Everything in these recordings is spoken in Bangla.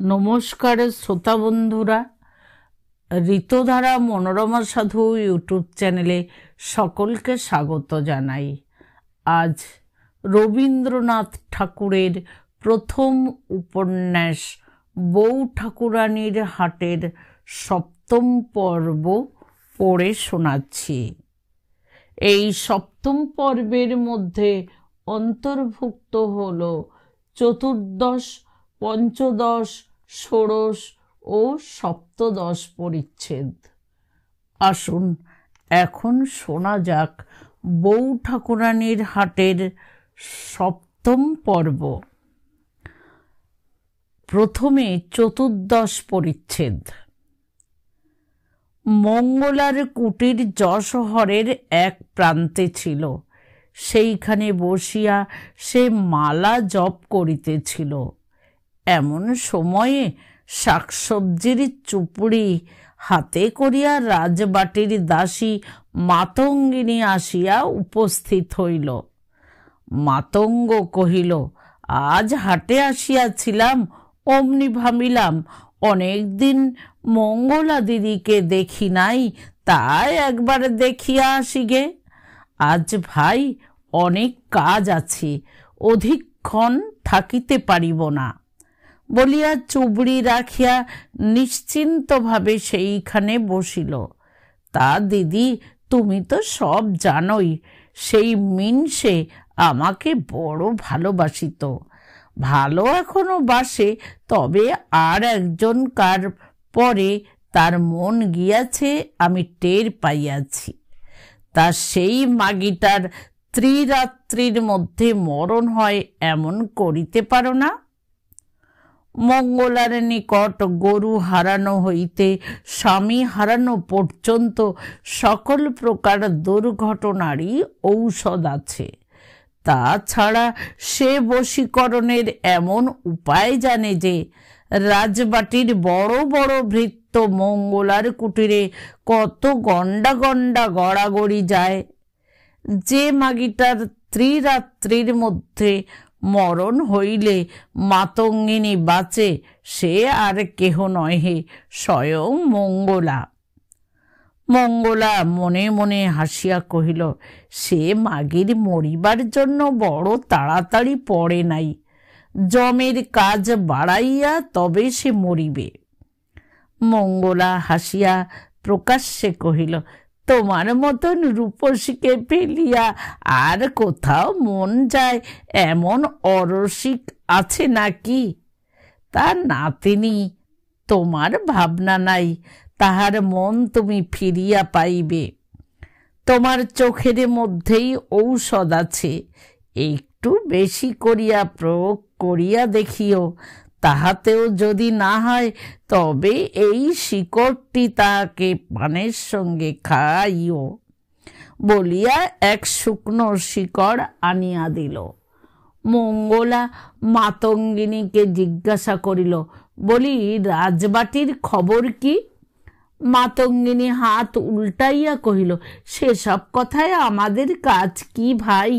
নমস্কার শ্রোতা বন্ধুরা, ঋতুধারা মনোরমা সাধু ইউটিউব চ্যানেলে সকলকে স্বাগত জানাই। আজ রবীন্দ্রনাথ ঠাকুরের প্রথম উপন্যাস বউ ঠাকুরানীর হাটের সপ্তম পর্ব পড়ে শোনাচ্ছি। এই সপ্তম পর্বের মধ্যে অন্তর্ভুক্ত হল চতুর্দশ, পঞ্চদশ, ষোড়শ ও সপ্তদশ পরিচ্ছেদ। আসুন এখন শোনা যাক বউ ঠাকুরানীর হাটের সপ্তম পর্ব। প্রথমে চতুর্দশ পরিচ্ছেদ। মঙ্গলার কুটির যশোহরের এক প্রান্তে ছিল। সেইখানে বসিয়া সে মালা জপ করিতেছিল। এমন সময়ে শাকসবজির চুপড়ি হাতে করিয়া রাজবাটির দাসী মাতঙ্গিনী আসিয়া উপস্থিত হইল। মাতঙ্গ কহিল, আজ হাটে আসিয়াছিলাম, অমনি ভাবিলাম অনেকদিন মঙ্গলা দিদিকে দেখি নাই, তাই একবার দেখিয়া আসি গে। আজ ভাই অনেক কাজ আছে, অধিকক্ষণ থাকিতে পারিব না বলিয়া চুবড়ি রাখিয়া নিশ্চিন্তভাবে সেইখানে বসিল। তা দিদি, তুমি তো সব জানোই, সেই মিনসে আমাকে বড় ভালোবাসিত। ভালো এখনো বাসে, তবে আর একজনকার পরে তার মন গিয়াছে আমি টের পাইয়াছি। তা সেই মাগিটার ত্রিরাত্রির মধ্যে মরণ হয় এমন করিতে পারো না? মঙ্গলার নিকট গরু হারানো হইতে স্বামী হারানো পর্যন্ত সকল প্রকার দুর্ঘটনারই ঔষধ আছে। তাছাড়া সে বশীকরণের এমন উপায় জানে যে রাজবাটির বড় বড় ভৃত্য মঙ্গলার কুটিরে কত গন্ডা গন্ডা গড়াগড়ি যায়। যে মাগিটার ত্রিরাত্রির মধ্যে মরণ হইলে মাতঙ্গিনী বাঁচে, সে আর কেহ নহে, স্বয়ং মঙ্গলা। মঙ্গলা মনে মনে হাসিয়া কহিল, সে মাগির মরিবার জন্য বড় তাড়াতাড়ি পড়ে নাই। জমের কাজ বাড়াইয়া তবে সে মরিবে। মঙ্গলা হাসিয়া প্রকাশ্যে কহিল, তোমার মতন রূপসীকে ফেলিয়া আর কোথাও মন যায় এমন অরসিক আছে নাকি? তার নাতিনি, তোমার ভাবনা নাই, তাহার মন তুমি ফিরিয়া পাইবে। তোমার চোখের মধ্যেই ঔষধ আছে, একটু বেশি করিয়া প্রয়োগ করিয়া দেখিও। তাহাতেও যদি না হয়, তবে এই শিকড়টি তাহাকে পানের সঙ্গে খাইও বলিয়া এক শুকনো শিকড় আনিয়া দিল। মঙ্গলা মাতঙ্গিনীকে জিজ্ঞাসা করিল, বলি রাজবাটির খবর কি? মাতঙ্গিনী হাত উল্টাইয়া কহিল, সেসব কথায় আমাদের কাজ কি ভাই?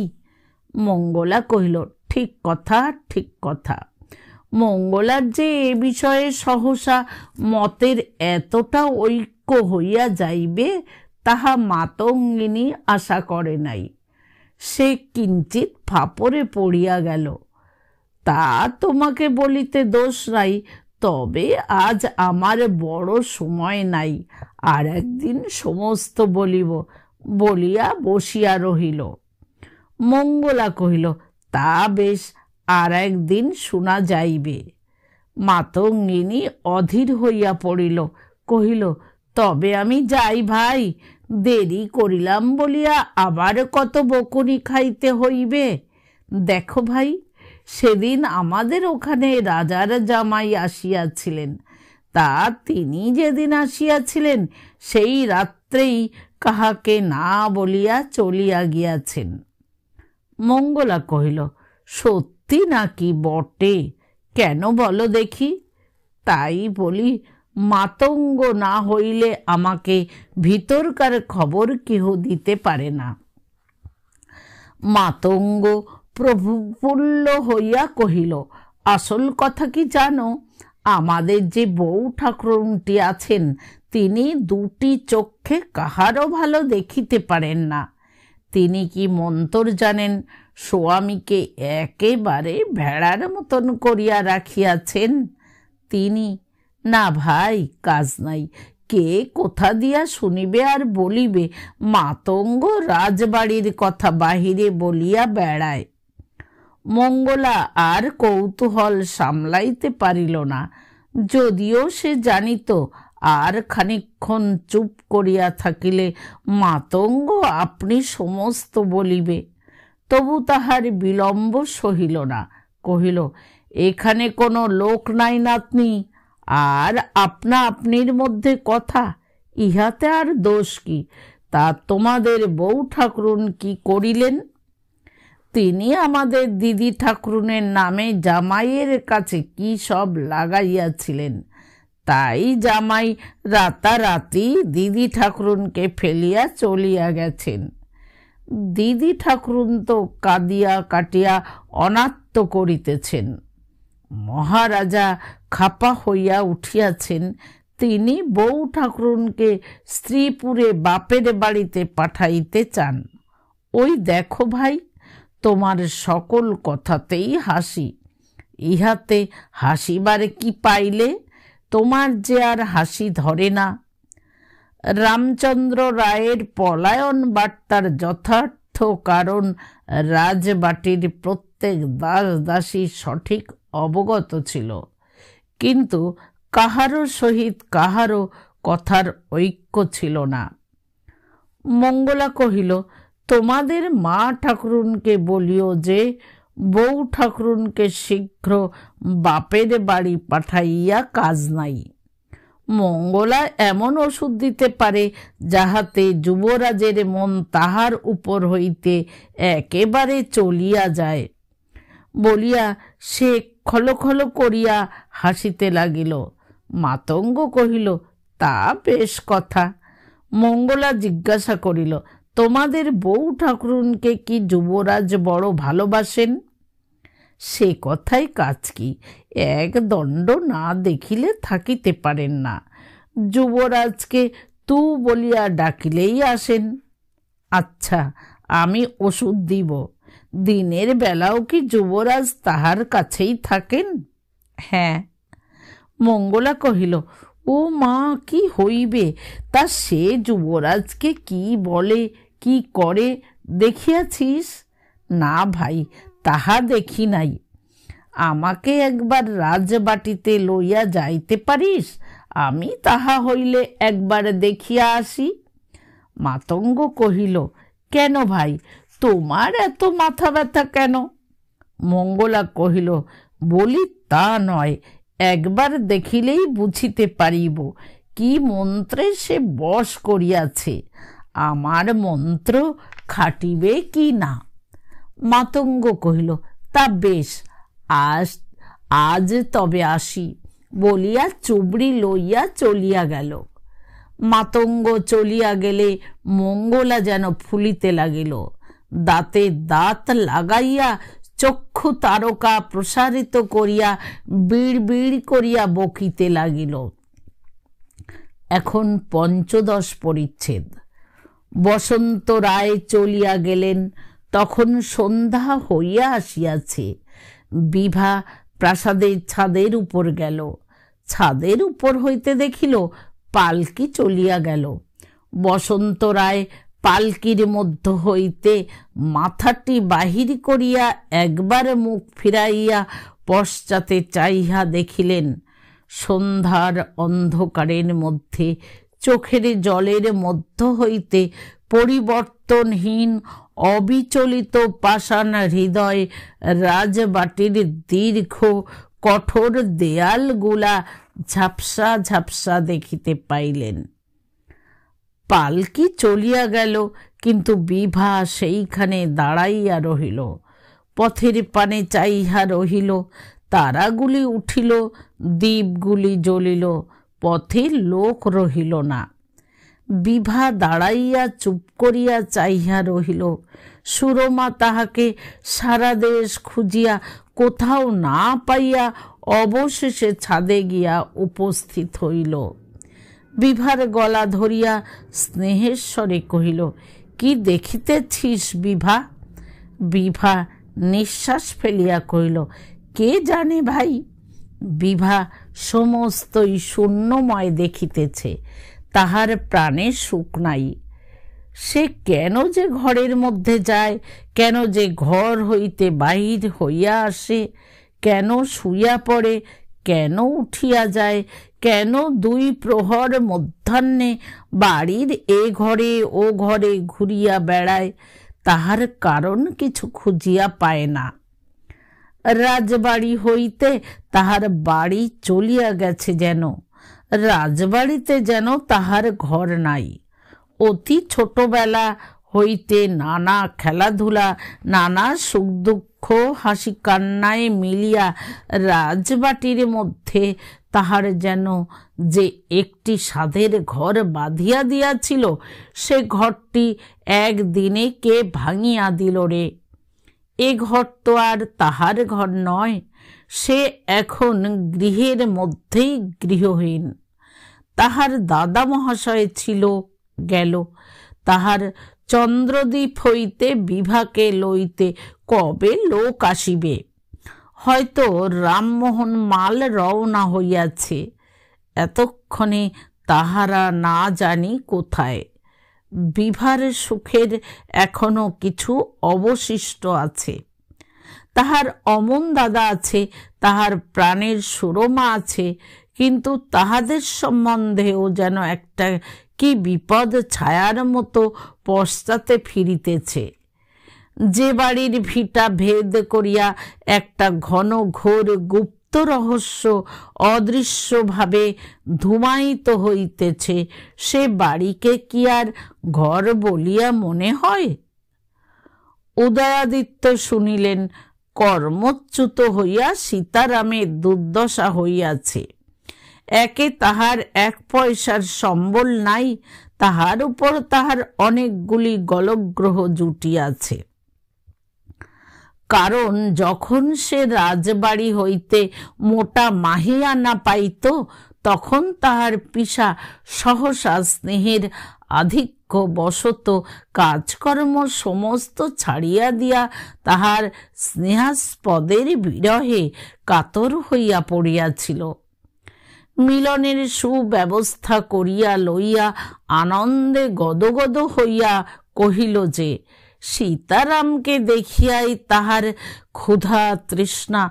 মঙ্গলা কহিল, ঠিক কথা, ঠিক কথা। মঙ্গলার যে এ বিষয়ে সহসা মতের এতটা ঐক্য হইয়া যাইবে, তাহা মাতঙ্গিনী আশা করে নাই। সে কিঞ্চিত ফাপরে পড়িয়া গেল। তা তোমাকে বলিতে দোষ নাই, তবে আজ আমার বড় সময় নাই, আর একদিন সমস্ত বলিব বলিয়া বসিয়া রহিল। মঙ্গলা কহিল, তা বেশ, আর একদিন শোনা যাইবে। মাতঙ্গিনী অধীর হইয়া পড়িল, কহিল, তবে আমি যাই ভাই, দেরি করিলাম বলিয়া আবার কত বকুনি খাইতে হইবে। দেখো ভাই, সেদিন আমাদের ওখানে রাজার জামাই আসিয়াছিলেন। তা তিনি যেদিন আসিয়াছিলেন, সেই রাত্রেই কাহাকে না বলিয়া চলিয়া গিয়াছেন। মঙ্গলা কহিল, সত্যি নাকি বটে? কেন বলো দেখি। তাই বলি, মাতঙ্গ না হইলে আমাকে ভিতরকার খবর কেহ দিতে পারে না। মাতঙ্গ প্রফুল্ল হইয়া কহিল, আসল কথা কি জানো, আমাদের যে বউ ঠাকুরুনটি আছেন, তিনি দুটি চক্ষে কাহারও ভালো দেখিতে পারেন না। তিনি কি মন্তর জানেন, স্বামীকে একেবারে ভেড়ার মতন করিয়া রাখিয়াছেন। তিনি না ভাই, কাজ নাই, কে কোথা দিয়া শুনিবে আর বলিবে। মাতঙ্গ রাজবাড়ির কথা বাহিরে বলিয়া বেড়ায়। মঙ্গলা আর কৌতূহল সামলাইতে পারিল না। যদিও সে জানিত আর খানিকক্ষণ চুপ করিয়া থাকিলে মাতঙ্গ আপনি সমস্ত বলিবে, তবু তাহার বিলম্ব সহিল না। কহিল, এখানে কোনো লোক নাই নাতনি, আর আপনা আপনির মধ্যে কথা, ইহাতে আর দোষ কি? তা তোমাদের বউ ঠাকুরুন কি করিলেন? তিনি আমাদের দিদি ঠাকুরুনের নামে জামাইয়ের কাছে কি সব লাগাইয়াছিলেন, তাই জামাই রাতারাতি দিদি ঠাকুরুনকে ফেলিয়া চলিয়া গেছেন। দিদি ঠাকুরুন তো কাঁদিয়া কাটিয়া অনাত্ম করিতেছেন। মহারাজা খাপা হইয়া উঠিয়াছেন। তিনি বউ ঠাকুরুনকে স্ত্রীপুরে বাপের বাড়িতে পাঠাইতে চান। ওই দেখো ভাই, তোমার সকল কথাতেই হাসি, ইহাতে হাসিবার কি পাইলে? তোমার যে আর হাসি ধরে না। রামচন্দ্র রায়ের পলায়ন বার্তার যথার্থ কারণ রাজবাটির প্রত্যেক দাস দাসী সঠিক অবগত ছিল, কিন্তু কাহারও সহিত কাহারও কথার ঐক্য ছিল না। মঙ্গলা কহিল, তোমাদের মা ঠাকুরুনকে বলিও যে বউ ঠাকুরুনকে শীঘ্র বাপের বাড়ি পাঠাইয়া কাজ নাই। মঙ্গলা এমন ওষুধ দিতে পারে যাহাতে যুবরাজের মন তাহার উপর হইতে একেবারে চলিয়া যায়। বলিয়া সে খলখল করিয়া হাসিতে লাগিল। মাতঙ্গ কহিল, তা বেশ কথা। মঙ্গলা জিজ্ঞাসা করিল, তোমাদের বউ ঠাকুরুনকে কি যুবরাজ বড় ভালোবাসেন? সে কথাই কাজ কি, এক দণ্ড না দেখিলে থাকিতে পারেন না। যুবরাজকে তু বলিয়া ডাকিলেই আসেন। আচ্ছা, আমি ওষুধ দিব। দিনের বেলাও কি যুবরাজ তাহার কাছেই থাকেন? হ্যাঁ। মঙ্গলা কহিল, ও মা, কি হইবে? তা সে যুবরাজকে কি বলে, কি করে দেখিয়াছিস? না ভাই, তাহা দেখি নাই। আমাকে একবার রাজবাটিতে লইয়া যাইতে পারিস? আমি তাহা হইলে একবার দেখিয়া আসি। মাতঙ্গ কহিল, কেন ভাই, তোমার এত মাথা ব্যথা কেন? মঙ্গলা কহিল, বলি তা নয়, একবার দেখিলেই বুঝিতে পারিব কি মন্ত্রে সে বশ করিয়াছে, আমার মন্ত্র খাটিবে কি না। মাতঙ্গ কহিল, তা বেশ, আজ তবে আসি, বলিয়া চুবড়ি লইয়া চলিয়া গেল। মাতঙ্গ চলিয়া গেলে মঙ্গলা যেন ফুলিতে লাগিল। দাঁতে দাঁত লাগাইয়া চক্ষু তারকা প্রসারিত করিয়া বিড় বিড় করিয়া বকিতে লাগিল। এখন পঞ্চদশ পরিচ্ছেদ। বসন্ত রায় চলিয়া গেলেন। তখন সন্ধ্যা হইয়া আসিয়াছে। বিভা প্রাসাদের ছাদের উপর গেল। ছাদের উপর হইতে দেখিল পালকি চলিয়া গেল। বসন্ত রায় পালকির মধ্য হইতে মাথাটি বাহির করিয়া একবার মুখ ফিরাইয়া পশ্চাতে চাহিয়া দেখিলেন, সন্ধ্যার অন্ধকারের মধ্যে চোখের জলের মধ্য হইতে পরিবর্তনহীন অবিচলিত পাষাণ হৃদয় রাজবাটির দীর্ঘ কঠোর দেয়ালগুলা ঝাপসা ঝাপসা দেখিতে পাইলেন। পালকি চলিয়া গেল, কিন্তু বিভা সেইখানে দাঁড়াইয়া রহিল। পথের পানে চাইহা রহিল। তারাগুলি উঠিল, দ্বীপগুলি জ্বলিল, পথে লোক রহিল না। বিভা দাঁড়াইয়া চুপ করিয়া চাইহা রহিল। সুরমা তাহাকে সারা দেশ খুঁজিয়া কোথাও না পাইয়া অবশেষে ছাদে গিয়া উপস্থিত হইল। বিভার গলা ধরিয়া স্নেহের স্বরে কহিল, কি দেখিতেছিস বিভা? বিভা নিঃশ্বাস ফেলিয়া কহিল, কে জানে ভাই। বিভা সমস্তই শূন্যময় দেখিতেছে, তাহার প্রাণে সুখ নাই। সে কেন যে ঘরের মধ্যে যায়, কেন যে ঘর হইতে বাহির হইয়া আসে, কেন শুইয়া পড়ে, কেন উঠিয়া যায়, কেন 2 প্রহর মধ্যাহ্নে বাড়ির এ ঘরে ও ঘরে ঘুরিয়া বেড়ায়, তাহার কারণ কিছু খুঁজিয়া পায় না। রাজবাড়ি হইতে তাহার বাড়ি চলিয়া গেছে যেন, রাজবাড়িতে যেন তাহার ঘর নাই। অতি ছোটবেলা হইতে নানা খেলাধুলা, নানা সুখ দুঃখ, হাসি কান্নায় মিলিয়া রাজবাটির মধ্যে তাহার যেন যে একটি সাধের ঘর বাঁধিয়া দিয়াছিল, সে ঘরটি একদিনে কে ভাঙিয়া দিল রে। এ ঘর তো আর তাহার ঘর নয়, সে এখন গৃহের মধ্যেই গৃহহীন। তাহার দাদা মহাশয় ছিল, গেল। তাহার চন্দ্রদ্বীপ হইতে বিভাকে লইতে কবে লোক আসিবে? হয়তো রামমোহন মাল রওনা হইয়াছে, এতক্ষণে তাহারা না জানি কোথায়। বিভার সুখের এখনো কিছু অবশিষ্ট আছে। তাহার অমন দাদা আছে, তাহার প্রাণের সুরমা আছে, কিন্তু তাহাদের সম্বন্ধেও যেন একটা কি বিপদ ছায়ার মতো পশ্চাতে ফিরিতেছে। যে বাড়ির ভিটা ভেদ করিয়া একটা ঘন ঘোর গুপ্ত রহস্য অদৃশ্যভাবে ধূমায়িত হইতেছে, সে বাড়িকে কি আর ঘর বলিয়া মনে হয়? উদয়াদিত্য শুনিলেন, কর্মচ্যুত হইয়া সীতারামের দুর্দশা হইয়াছে। একে তাহার 1 পয়সার সম্বল নাই, তাহার উপর তাহার অনেকগুলি গলগ্রহ জুটিয়াছে। কারণ যখন সে রাজবাড়ি হইতে মোটা মাহিয়ানা পাইত, তখন তাহার পিসা সহসা স্নেহের আধিক্য বশত কাজকর্ম সমস্ত ছাড়িয়া দিয়া তাহার স্নেহাস্পদের বিরহে কাতর হইয়া পড়িয়াছিল। মিলনের সুব্যবস্থা করিয়া লইয়া আনন্দে গদগদ হইয়া কহিল যে, সীতারামকে দেখিয়াই তাহার ক্ষুধা তৃষ্ণা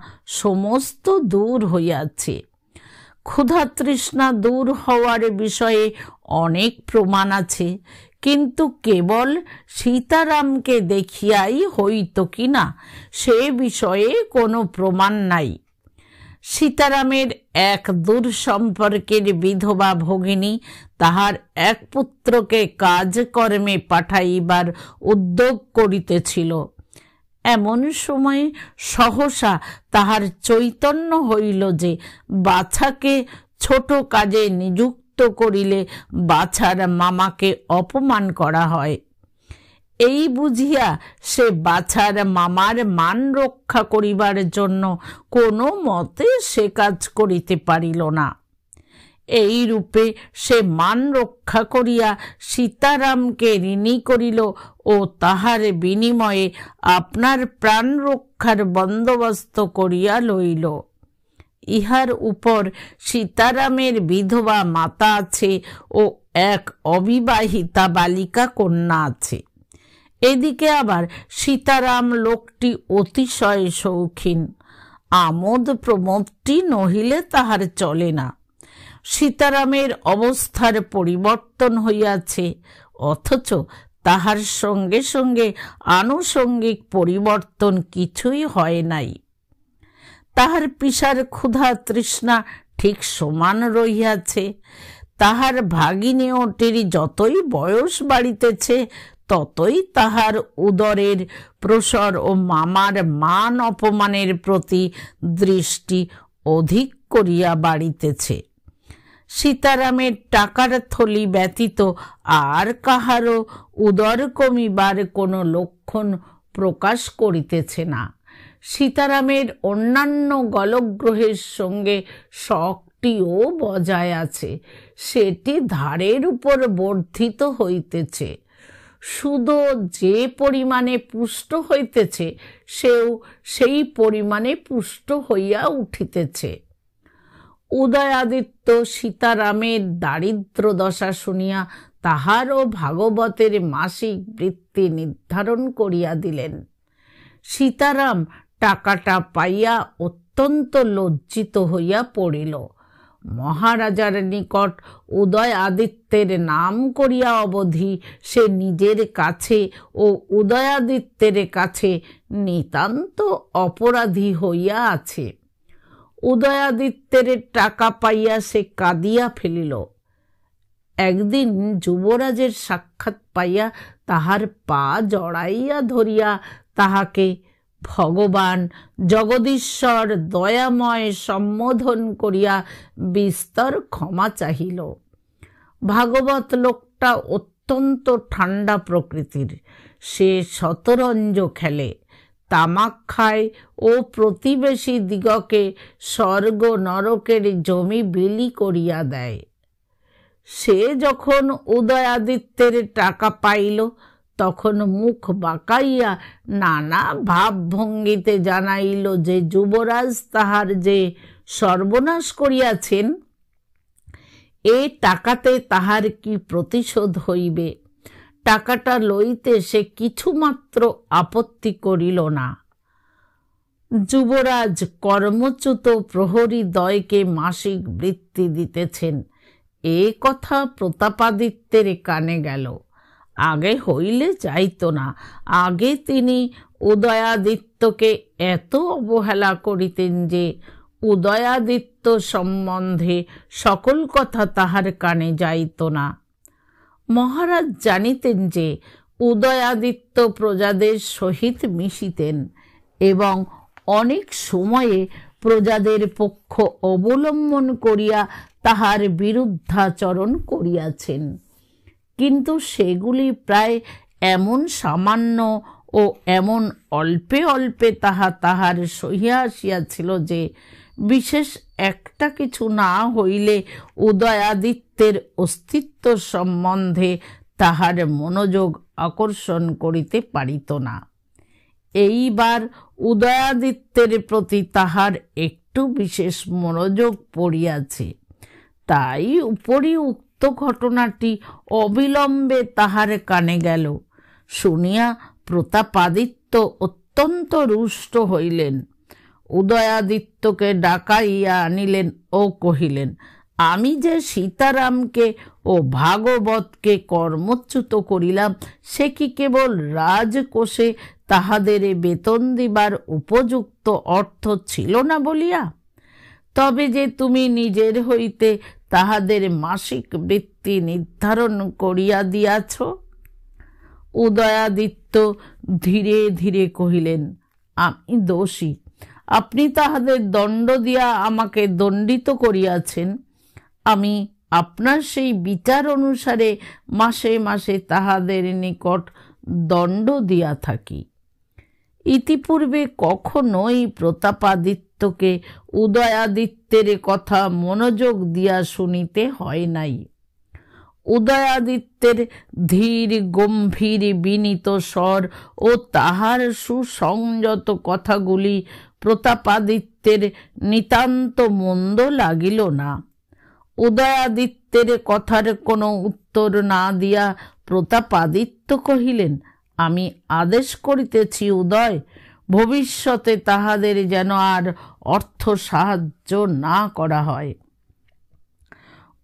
সমস্ত দূর হইয়াছে। ক্ষুধা তৃষ্ণা দূর হওয়ার বিষয়ে অনেক প্রমাণ আছে, কিন্তু কেবল সীতারামকে দেখিয়াই হইত কিনা সে বিষয়ে কোনো প্রমাণ নাই। সীতারামের এক দূর সম্পর্কের বিধবা ভগিনী তাহার এক পুত্রকে কাজকর্মে পাঠাইবার উদ্যোগ করিতেছিল। এমন সময় সহসা তাহার চৈতন্য হইল যে বাছাকে ছোট কাজে নিযুক্ত করিলে বাছার মামাকে অপমান করা হয়। এই বুঝিয়া সে বাছার মামার মান রক্ষা করিবার জন্য কোনো মতে সে কাজ করিতে পারিল না। এই রূপে সে মান রক্ষা করিয়া সীতারামকে ঋণী করিল ও তাহার বিনিময়ে আপনার প্রাণ রক্ষার বন্দোবস্ত করিয়া লইল। ইহার উপর সীতারামের বিধবা মাতা আছে ও এক অবিবাহিতা বালিকা কন্যা আছে। এদিকে আবার সীতারাম লোকটি অতিশয় শৌখিন, আমোদ প্রমোদটি নহিলে তাহার চলে না। সীতারামের অবস্থার পরিবর্তন হইয়াছে, অথচ তাহার সঙ্গে সঙ্গে আনুষঙ্গিক পরিবর্তন কিছুই হয় নাই। তাহার পিসার ক্ষুধা তৃষ্ণা ঠিক সমান রহিয়াছে। তাহার ভাগিনীটির যতই বয়স বাড়িতেছে, ততই তাহার উদরের প্রসর ও মামার মান অপমানের প্রতি দৃষ্টি অধিক করিয়া বাড়িতেছে। সীতারামের টাকার থলি ব্যতীত আর কাহারও উদর কমিবার কোনো লক্ষণ প্রকাশ করিতেছে না। সীতারামের অন্যান্য গলগ্রহের সঙ্গে শকটিও বজায় আছে, সেটি ধারের উপর বর্ধিত হইতেছে। সুদো যে পরিমাণে পুষ্ট হইতেছে, সেও সেই পরিমাণে পুষ্ট হইয়া উঠিতেছে। উদয়াদিত্য সীতারামের দারিদ্র দশা শুনিয়া তাহারও ভাগবতের মাসিক বৃত্তি নির্ধারণ করিয়া দিলেন। সীতারাম টাকাটা পাইয়া অত্যন্ত লজ্জিত হইয়া পড়িল। মহারাজার নিকট উদয়াদিত্যের নাম করিয়া অবধি সে নিজের কাছে ও উদয়াদিত্যের কাছে নিতান্ত অপরাধী হইয়া আছে। উদয়াদিত্যের টাকা পাইয়া সে কাঁদিয়া ফেলিল। একদিন যুবরাজের সাক্ষাৎ পাইয়া তাহার পা জড়াইয়া ধরিয়া তাহাকে ভগবান জগদীশ্বর দয়াময় সম্বোধন করিয়া বিস্তর ক্ষমা চাহিল। ভাগবত লোকটা অত্যন্ত ঠান্ডা প্রকৃতির। সে শতরঞ্জ খেলে, তামাক খায় ও প্রতিবেশী দিগকে স্বর্গ নরকের জমি বিলি করিয়া দেয়। সে যখন উদয়াদিত্যের টাকা পাইল, তখন মুখ বাঁকাইয়া নানা ভাবভঙ্গিতে জানাইল যে যুবরাজ তাহার যে সর্বনাশ করিয়াছেন, এ টাকাতে তাহার কি প্রতিশোধ হইবে। টাকাটা লইতে সে কিছুমাত্র আপত্তি করিল না। যুবরাজ কর্মচ্যুত প্রহরী দ্বয়কে মাসিক বৃত্তি দিতেছেন, এ কথা প্রতাপাদিত্যের কানে গেল। আগে হইলে যাইত না। আগে তিনি উদয়াদিত্যকে এত অবহেলা করিতেন যে উদয়াদিত্য সম্বন্ধে সকল কথা তাহার কানে যাইত না। মহারাজ জানিতেন যে উদয়াদিত্য প্রজাদের সহিত মিশিতেন এবং অনেক সময়ে প্রজাদের পক্ষ অবলম্বন করিয়া তাহার বিরুদ্ধাচরণ করিয়াছেন, কিন্তু সেগুলি প্রায় এমন সামান্য ও এমন অল্পে অল্পে তাহার সহিয়া আসিয়াছিল যে বিশেষ একটা কিছু না হইলে উদয়াদিত্যের অস্তিত্ব সম্বন্ধে তাহার মনোযোগ আকর্ষণ করিতে পারিত না। এইবার উদয়াদিত্যের প্রতি তাহার একটু বিশেষ মনোযোগ পড়িয়াছে, তাই উপরি উক্ত ঘটনাটি অবিলম্বে তাহার কানে গেল। শুনিয়া প্রতাপাদিত্য অত্যন্ত রুষ্ট হইলেন। উদয়াদিত্যকে ডাকাইয়া আনিলেন ও কহিলেন, আমি যে সীতারামকে ও ভাগবতকে কর্মচ্যুত করিলাম, সে কি কেবল রাজকোষে তাহাদের বেতন দিবার উপযুক্ত অর্থ ছিল না বলিয়া? তবে যে তুমি নিজের হইতে তাহাদের মাসিক বৃত্তি নির্ধারণ করিয়া দিয়াছ। উদয়াদিত্য ধীরে ধীরে কহিলেন, আমি দোষী। আপনি তাহাদের দণ্ড দিয়া আমাকে দণ্ডিত করিয়াছেন। আমি আপনার সেই বিচার অনুসারে মাসে মাসে তাহাদের নিকট দণ্ড দিয়া থাকি। ইতিপূর্বে কখনোই প্রতাপাদিত্যকে উদয়াদিত্যের কথা মনোযোগ দিয়া শুনিতে হয় নাই। উদয়াদিত্যের ধীর গম্ভীর বিনীত স্বর ও তাহার সুসংযত কথাগুলি প্রতাপাদিত্যের নিতান্ত মন্দ লাগিল না। উদয়াদিত্যের কথার কোনো উত্তর না দিয়া প্রতাপাদিত্য কহিলেন, আমি আদেশ করিতেছি উদয়, ভবিষ্যতে তাহাদের যেন আর অর্থ সাহায্য না করা হয়।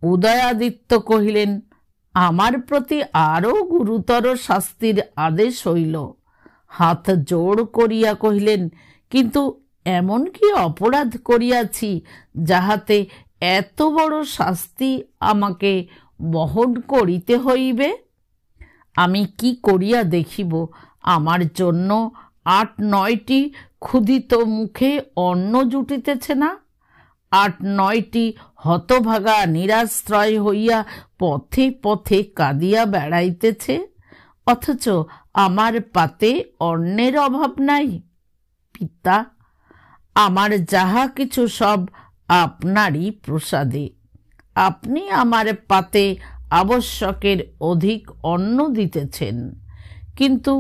উদয়াদিত্য কহিলেন, আমার প্রতি আরও গুরুতর শাস্তির আদেশ হইল। হাত জোড় করিয়া কহিলেন, কিন্তু এমন কি অপরাধ করিয়াছি যাহাতে এত বড় শাস্তি আমাকে বহন করিতে হইবে? আমি কি করিয়া দেখিব আমার জন্য ৮-৯টি ক্ষুধিত মুখে অন্ন জুটিতেছে না? ৮-৯টি হতভাগা নিরাশ্রয় হইয়া পথে পথে কাঁদিয়া বেড়াইতেছে, অথচ আমার পাতে অন্নের অভাব নাই। পিতা, আমার যাহা কিছু সব আপনারই প্রসাদে। আপনি আমার পাতে আবশ্যকের অধিক অন্ন দিতেছেন, কিন্তু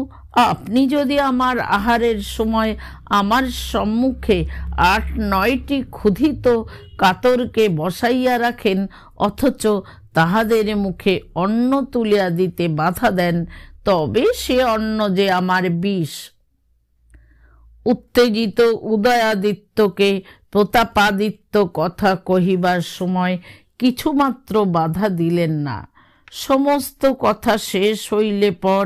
আপনি যদি আমার আহারের সময় আমার সম্মুখে ৮-৯টি ক্ষুধিত কাতরকে বসাইয়া রাখেন, অথচ তাহাদের মুখে অন্ন তুলিয়া দিতে বাধা দেন, তবে সে অন্ন যে আমার বিষ। উত্তেজিত উদয়াদিত্যকে প্রতাপাদিত্য কথা কহিবার সময় কিছুমাত্র বাধা দিলেন না। সমস্ত কথা শেষ হইলে পর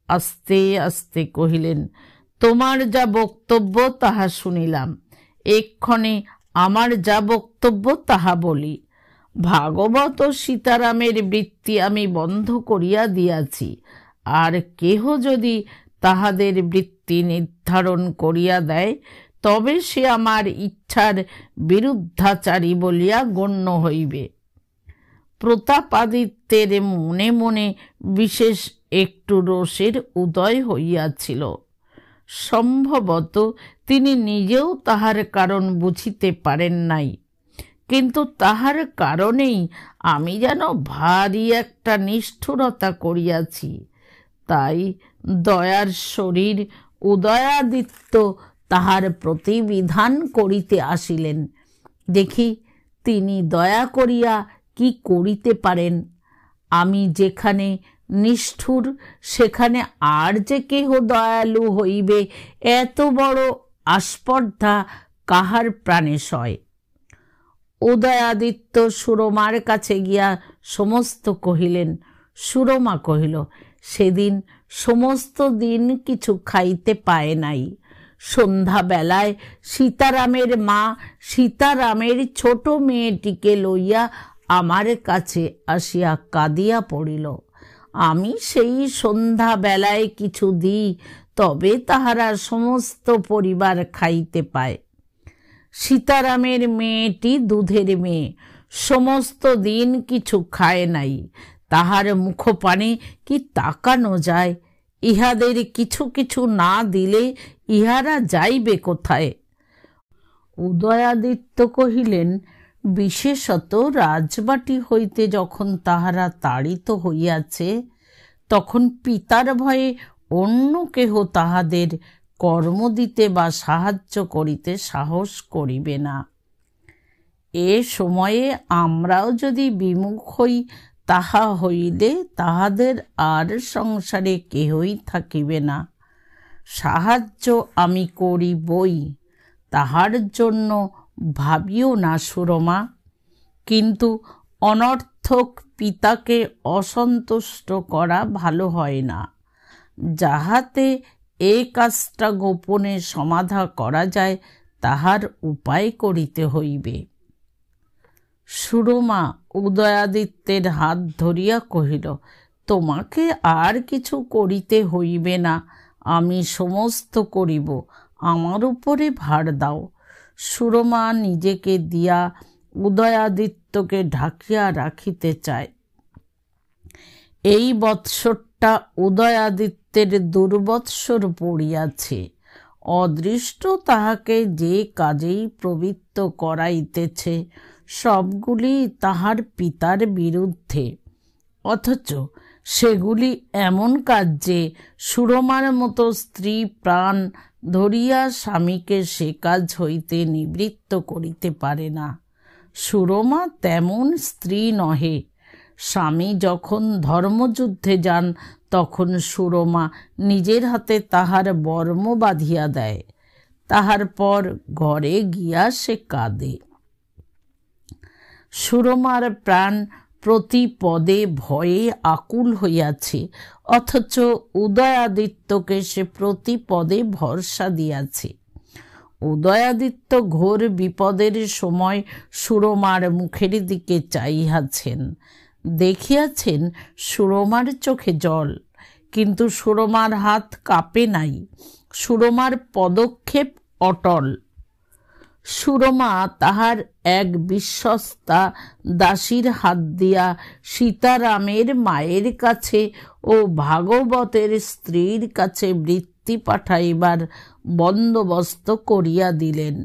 আস্তে আস্তে কহিলেন, তোমার যা বক্তব্য তাহা শুনিলাম, এক্ষণে আমার যা বক্তব্য তাহা বলি। ভাগবত ও সীতারামের বৃত্তি আমি বন্ধ করিয়া দিয়াছি, আর কেহ যদি তাহাদের বৃত্তি নির্ধারণ করিয়া দেয়, তবে সে আমার ইচ্ছার বিরুদ্ধাচারী বলিয়া গণ্য হইবে। প্রতাপাদিত্যের মনে মনে বিশেষ একটু রোষের উদয় হইয়াছিল। সম্ভবত তিনি নিজেও তাহার কারণ বুঝিতে পারেন নাই, কিন্তু তাহার কারণেই আমি যেন ভারী একটা নিষ্ঠুরতা করিয়াছি। তাই দয়ার শরীর উদয়াদিত্য তাহার প্রতিবিধান করিতে আসিলেন। দেখি তিনি দয়া করিয়া কি করিতে পারেন। আমি যেখানে নিষ্ঠুর, সেখানে আর যে কেহ দয়ালু হইবে, এত বড় আস্পর্ধা কাহার প্রাণে সয়। উদয়াদিত্য সুরমার কাছে গিয়া সমস্ত কহিলেন। সুরমা কহিল, সেদিন সমস্ত দিন কিছু খাইতে পায় নাই। সন্ধ্যাবেলায় সীতারামের মা সীতারামের ছোট মেয়েটিকে লইয়া আমার কাছে আসিয়া কাঁদিয়া পড়িল। আমি সেই সন্ধ্যাবেলায় কিছু দিই, তবে তাহারা সমস্ত পরিবার খাইতে পায়। সীতারামের মেয়েটি দুধের মেয়ে, সমস্ত দিন কিছু খায় নাই। তাহার মুখপানে কি তাকানো যায়? ইহাদের কিছু কিছু না দিলে ইহারা যাইবে কোথায়? উদয়াদিত্য কহিলেন, বিশেষত রাজবাটি হইতে যখন তাহারা তাড়িত হইয়াছে, তখন পিতার ভয়ে অন্য কেহ তাহাদের কর্ম দিতে বা সাহায্য করিতে সাহস করিবে না। এ সময়ে আমরাও যদি বিমুখ হই, তাহা হইলে তাহাদের আর সংসারে কেহই থাকিবে না। সাহায্য আমি করিবই, তাহার জন্য ভাবিও না সুরমা, কিন্তু অনর্থক পিতাকে অসন্তুষ্ট করা ভালো হয় না। যাহাতে এ কাজটা গোপনে সমাধা করা যায়, তাহার উপায় করিতে হইবে। সুরমা উদয়াদিত্যের হাত ধরিয়া কহিল, তোমাকে আর কিছু করিতে হইবে না, আমি সমস্ত করিব, আমার উপরে ভার দাও। সুরমা নিজেকে দিয়া উদয়াদিত্যকে ঢাকিয়া রাখিতে চায়। এই বৎসরটা উদয়াদিত্যের দুর্বৎসর পড়িয়াছে। অদৃষ্ট তাহাকে যে কাজেই প্রবৃত্ত করাইতেছে, সবগুলি তাহার পিতার বিরুদ্ধে, অথচ সেগুলি এমন কাজ যে সুরমার মতো স্ত্রী প্রাণ ধরিয়া স্বামীকে সে কাজ হইতে নিবৃত্ত করিতে পারে না। সুরমা তেমন স্ত্রী নহে। স্বামী যখন ধর্মযুদ্ধে যান, তখন সুরমা নিজের হাতে তাহার বর্ম বাঁধিয়া দেয়। তাহার পর ঘরে গিয়া সে কাঁদে। সুরমার প্রাণ প্রতি পদে ভয়ে আকুল হইয়াছে, অথচ উদয়াদিত্যকে সে প্রতি পদে ভরসা দিয়াছে। উদয়াদিত্য ঘোর বিপদের সময় সুরমার মুখের দিকে চাহিয়াছেন, দেখিয়াছেন সুরমার চোখে জল, কিন্তু সুরমার হাত কাঁপে নাই, সুরমার পদক্ষেপ অটল। সুরমা তাহার এক বিশ্বস্তা দাসীর হাত দিয়া সীতারামের মায়ের কাছে ও ভাগবতের স্ত্রীর কাছে বৃত্তি বৃত্তি পাঠাইবার বন্দোবস্ত করিয়া দিলেন।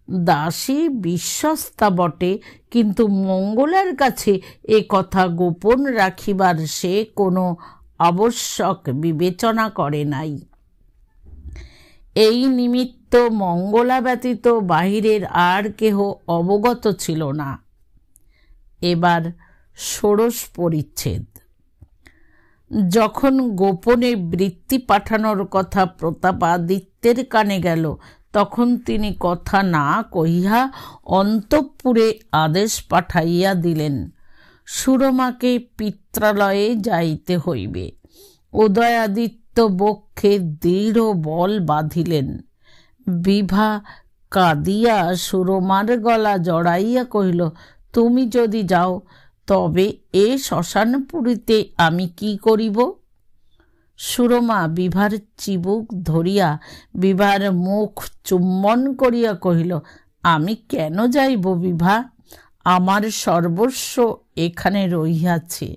দাসী বিশ্বস্তা বটে, কিন্তু মঙ্গলার কাছে এ কথা গোপন রাখিবার সে কোনো আবশ্যক বিবেচনা করে নাই। এই নিমিত্ত মঙ্গলা ব্যতীত বাহিরের আর কেহ অবগত ছিল না। এবার ষোড়শ পরিচ্ছেদ। যখন গোপনে বৃত্তি পাঠানোর কথা প্রতাপাদিত্যের কানে গেল, তখন তিনি কথা না কহিয়া অন্তঃপুরে আদেশ পাঠাইয়া দিলেন, সুরমাকে পিত্রালয়ে যাইতে হইবে। উদয়াদিত্য বক্ষে দৃঢ় বল বাঁধিলেন। বিভা কাঁদিয়া সুরমার গলা জড়াইয়া কহিল, তুমি যদি যাও, তবে এ শ্মশানপুরীতে আমি কি করিব? সুরমা বিভার চিবুক ধরিয়া বিভার মুখ চুম্বন করিয়া কহিল, আমি কেন যাইব বিভা? আমার সর্বস্ব এখানে রহিয়াছে।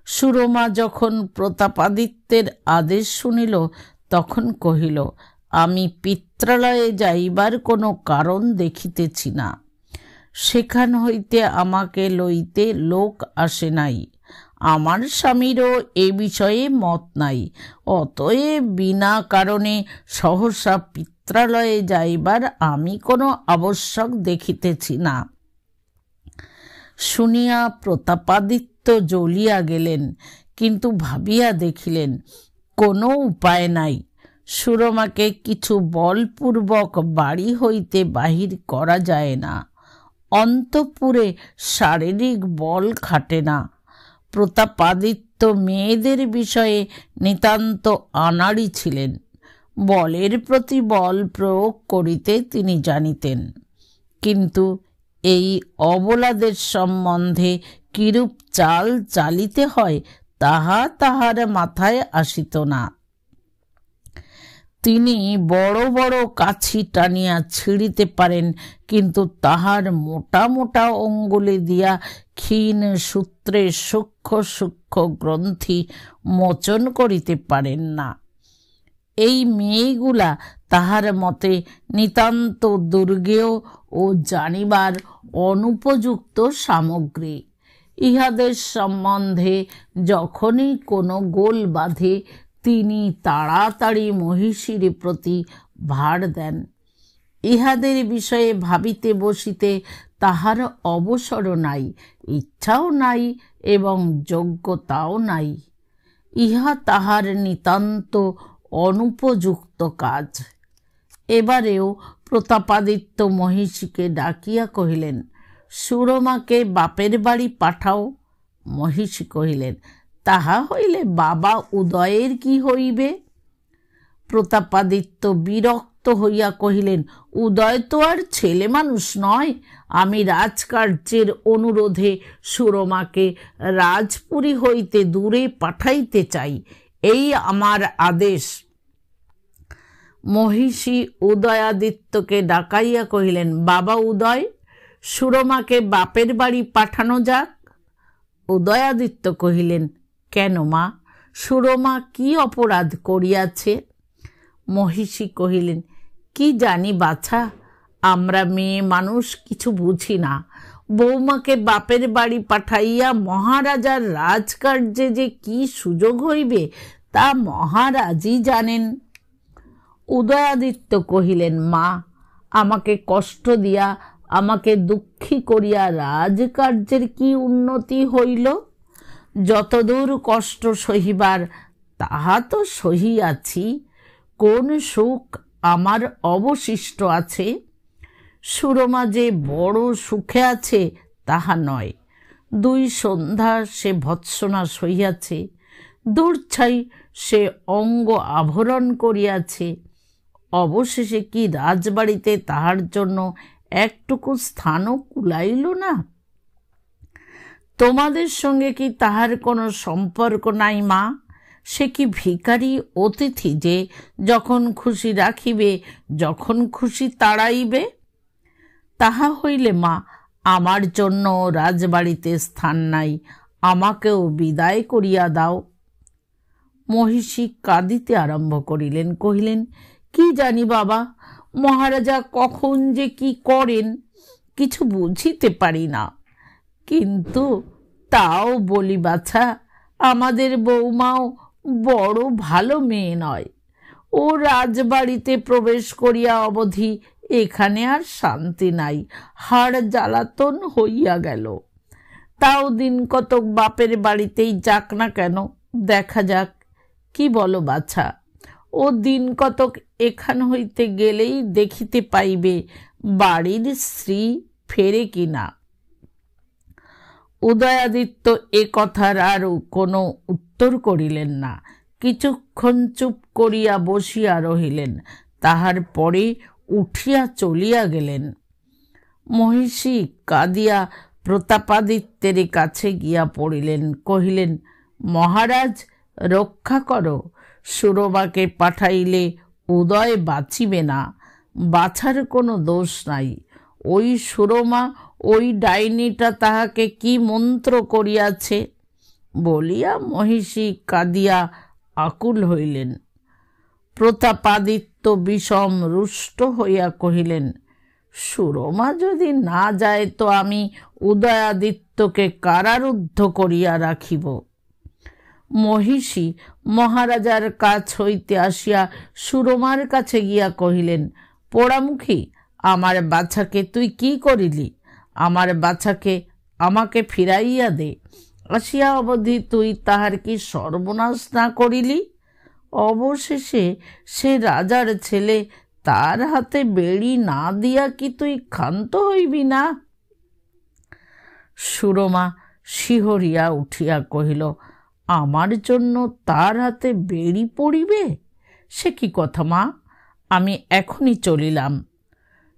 সুরমা যখন প্রতাপাদিত্যের আদেশ শুনিল, তখন কহিল, আমি পিত্রালয়ে যাইবার কোনো কারণ দেখিতেছি না। সেখান হইতে আমাকে লইতে লোক আসে নাই। আমার স্বামীরও এ বিষয়ে মত নাই। অতএব বিনা কারণে সহসা পিত্রালয়ে যাইবার আমি কোনো আবশ্যক দেখিতেছি না। শুনিয়া প্রতাপাদিত্য জ্বলিয়া গেলেন, কিন্তু ভাবিয়া দেখিলেন কোনো উপায় নাই। সুরমাকে কিছু বলপূর্বক বাড়ি হইতে বাহির করা যায় না। অন্তঃপুরে শারীরিক বল খাটে না। প্রতাপাদিত্য মেয়েদের বিষয়ে নিতান্ত আনাড়ি ছিলেন। বলের প্রতি বল প্রয়োগ করিতে তিনি জানিতেন, কিন্তু এই অবলাদের সম্বন্ধে কিরূপ চাল চালিতে হয় তাহা তাহার মাথায় আসিত না। তিনি বড় বড় কাছি টানিয়া ছিঁড়িতে পারেন, কিন্তু তাহার মোটা মোটা অঙ্গুলি দিয়া ক্ষীণ সূত্রে সূক্ষ্ম সূক্ষ্ম গ্রন্থি মোচন করিতে পারেন না। এই মেয়েগুলা তাহার মতে নিতান্ত দুর্গেয় ও জানিবার অনুপযুক্ত সামগ্রী। ইহাদের সম্বন্ধে যখনই কোনো গোল বাঁধে, তিনি তাড়াতাড়ি মহিষীর প্রতি ভার দেন। ইহাদের বিষয়ে ভাবিতে বসিতে তাহার অবসর নাই, ইচ্ছাও নাই এবং যোগ্যতাও নাই। ইহা তাহার নিতান্ত অনুপযুক্ত কাজ। এবারেও প্রতাপাদিত্য মহিষীকে ডাকিয়া কহিলেন, সুরমাকে বাপের বাড়ি পাঠাও। মহিষী কহিলেন, তাহা হইলে বাবা উদয়ের কি হইবে? প্রতাপাদিত্য বিরক্ত হইয়া কহিলেন, উদয় তো আর ছেলে মানুষ নয়। আমি রাজকার্যের অনুরোধে সুরমাকে রাজপুরী হইতে দূরে পাঠাইতে চাই, এই আমার আদেশ। মহিষী উদয়াদিত্যকে ডাকাইয়া কহিলেন, বাবা উদয়, সুরমাকে বাপের বাড়ি পাঠানো যাক। উদয়াদিত্য কহিলেন, কেন মা, সুরমা কি অপরাধ করিয়াছে? মহিষী কহিলেন, কি জানি বাছা, আমরা মেয়ে মানুষ কিছু বুঝি না। বৌমাকে বাপের বাড়ি পাঠাইয়া মহারাজার রাজকার্যে যে কি সুযোগ হইবে তা মহারাজই জানেন। উদয়াদিত্য কহিলেন, মা, আমাকে কষ্ট দিয়া, আমাকে দুঃখী করিয়া রাজকার্যের কি উন্নতি হইল? যতদূর কষ্ট সহিবার তাহা তো সহিয়াছি, কোন সুখ আমার অবশিষ্ট আছে? সুরমা যে বড় সুখে আছে তাহা নয়। 2 সন্ধ্যা সে ভৎসনা সহিয়াছে, দূর্ছাই সে অঙ্গ আভরণ করিয়াছে। অবশেষে কি রাজবাড়িতে তাহার জন্য একটুকু স্থানও কুলাইল না? তোমাদের সঙ্গে কি তাহার কোনো সম্পর্ক নাই মা? সে কি ভিখারি অতিথি যে যখন খুশি রাখিবে, যখন খুশি তাড়াইবে? তাহা হইলে মা, আমার জন্য রাজবাড়িতে স্থান নাই, আমাকেও বিদায় করিয়া দাও। মহিষী কাঁদিতে আরম্ভ করিলেন, কহিলেন, কি জানি বাবা, মহারাজা কখন যে কি করেন কিছু বুঝিতে পারি না। কিন্তু তাও বলি বাছা, আমাদের বৌমাও বড় ভালো মেয়ে নয়। ও রাজবাড়িতে প্রবেশ করিয়া অবধি এখানে আর শান্তি নাই, হাড় জ্বালাতন হইয়া গেল। তাও দিন কতক বাপের বাড়িতেই যাক না কেন, দেখা যাক। কি বলো বাছা? ও দিন কতক এখান হইতে গেলেই দেখিতে পাইবে বাড়ির স্ত্রী ফেরে কিনা। উদয়াদিত্য এ কথার আর কোনো উত্তর করিলেন না, কিছুক্ষণ চুপ করিয়া বসিয়া রহিলেন, তাহার পরে উঠিয়া চলিয়া গেলেন। মহিষী কাঁদিয়া প্রতাপাদিত্যের কাছে গিয়া পড়িলেন, কহিলেন, মহারাজ রক্ষা করো, সুরমাকে পাঠাইলে উদয় বাঁচিবে না, বাছার কোনো দোষ নাই। ওই সুরমা, ওই ডাইনিটা তাহাকে কি মন্ত্র করিয়াছে বলিয়া মহিষী কাঁদিয়া আকুল হইলেন। প্রতাপাদিত্য বিষম রুষ্ট হইয়া কহিলেন, সুরমা যদি না যায় তো আমি উদয়াদিত্যকে কারারুদ্ধ করিয়া রাখিব। মহিষী মহারাজার কাছ হইতে আসিয়া সুরমার কাছে গিয়া কহিলেন, পোড়ামুখী, আমার বাছাকে তুই কি করিলি? আমার বাছাকে আমাকে ফিরাইয়া দে। আসিয়া অবধি তুই তাহার কি সর্বনাশ না করিলি? অবশেষে সে রাজার ছেলে, তার হাতে বেড়ি না দিয়া কি তুই ক্ষান্ত হইবি না? সুরমা শিহরিয়া উঠিয়া কহিল, আমার জন্য তার হাতে বেড়ি পড়িবে? সে কি কথা মা, আমি এখনই চলিলাম।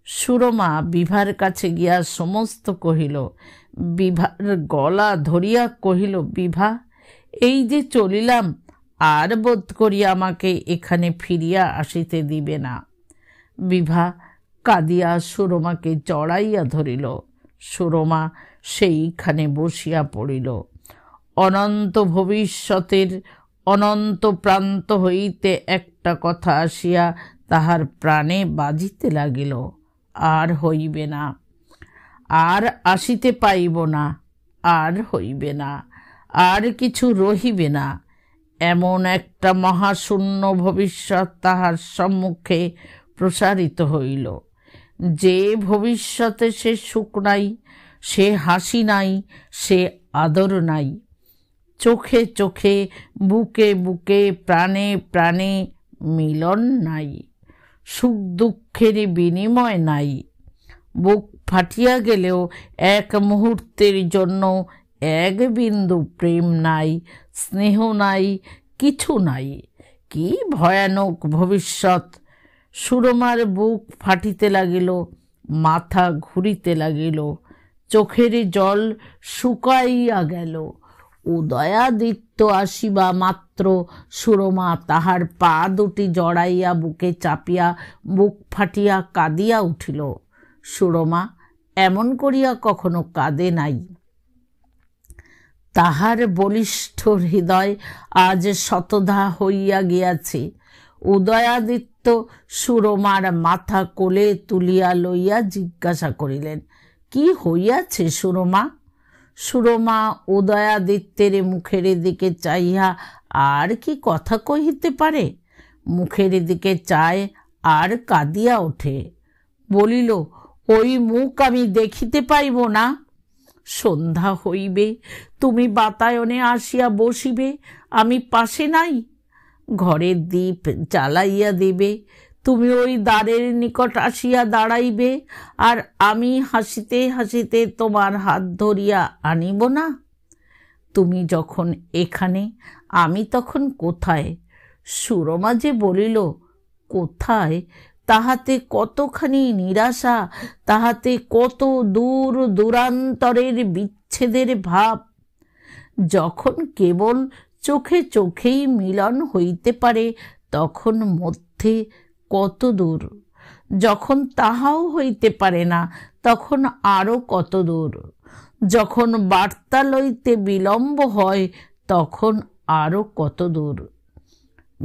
সুরমা বিভার কাছে গিয়া সমস্ত কহিল। বিভার গলা ধরিয়া কহিল, বিভা, এই যে চলিলাম, আর বোধ করি আমাকে এখানে ফিরিয়া আসিতে দিবে না। বিভা কাঁদিয়া সুরমাকে জড়াইয়া ধরিল। সুরমা সেইখানে বসিয়া পড়িল। অনন্ত ভবিষ্যতের অনন্ত প্রান্ত হইতে একটা কথা আসিয়া তাহার প্রাণে বাজিতে লাগিল, আর হইবে না, আর আসিতে পাইব না, আর হইবে না, আর কিছু রহিবে না। এমন একটা মহাশূন্য ভবিষ্যৎ তাহার সম্মুখে প্রসারিত হইল, যে ভবিষ্যতে সে সুখ নাই, সে হাসি নাই, সে আদর নাই। চোখে চোখে, বুকে বুকে, প্রাণে প্রাণে মিলন নাই, সুখ দুঃখের বিনিময় নাই। বুক ফাটিয়া গেলেও এক মুহূর্তের জন্য এক বিন্দু প্রেম নাই, স্নেহ নাই, কিছু নাই। কি ভয়ানক ভবিষ্যৎ! সুরমার বুক ফাটিতে লাগিল, মাথা ঘুরিতে লাগিল, চোখের জল শুকাইয়া গেল। উদয়াদিত্য আসিবা মাত্র সুরমা তাহার পা দুটি জড়াইয়া বুকে চাপিয়া বুক ফাটিয়া কাঁদিয়া উঠিল। সুরমা এমন করিয়া কখনো কাঁদে নাই। তাহার বলিষ্ঠ হৃদয় আজ শতধা হইয়া গিয়াছে। উদয়াদিত্য সুরমার মাথা কোলে তুলিয়া লইয়া জিজ্ঞাসা করিলেন, কি হইয়াছে সুরমা? সুরমা উদয়াদিত্যের মুখের দিকে চাইয়া আর কি কথা কহিতে পারে? মুখের দিকে চায় আর কাঁদিয়া ওঠে। বলিল, ওই মুখ আমি দেখিতে পাইব না? সন্ধ্যা হইবে, তুমি বাতায়নে আসিয়া বসিবে, আমি পাশে নাই। ঘরের দীপ জ্বালাইয়া দেবে, তুমি ওই দ্বারের নিকট আসিয়া দাঁড়াইবে, আর আমি হাসিতে হাসিতে তোমার হাত ধরিয়া আনিব না? তুমি যখন এখানে, আমি তখন কোথায়? সুরমা যে বলিল, কোথায়? তাহাতে কতখানি নিরাশা, তাহাতে কত দূর দূরান্তরের বিচ্ছেদের ভাব। যখন কেবল চোখে চোখেই মিলন হইতে পারে তখন মধ্যে কত দূর, যখন তাহাও হইতে পারে না তখন আরো কত দূর, যখন বার্তা লইতে বিলম্ব হয় তখন আরো কত দূর।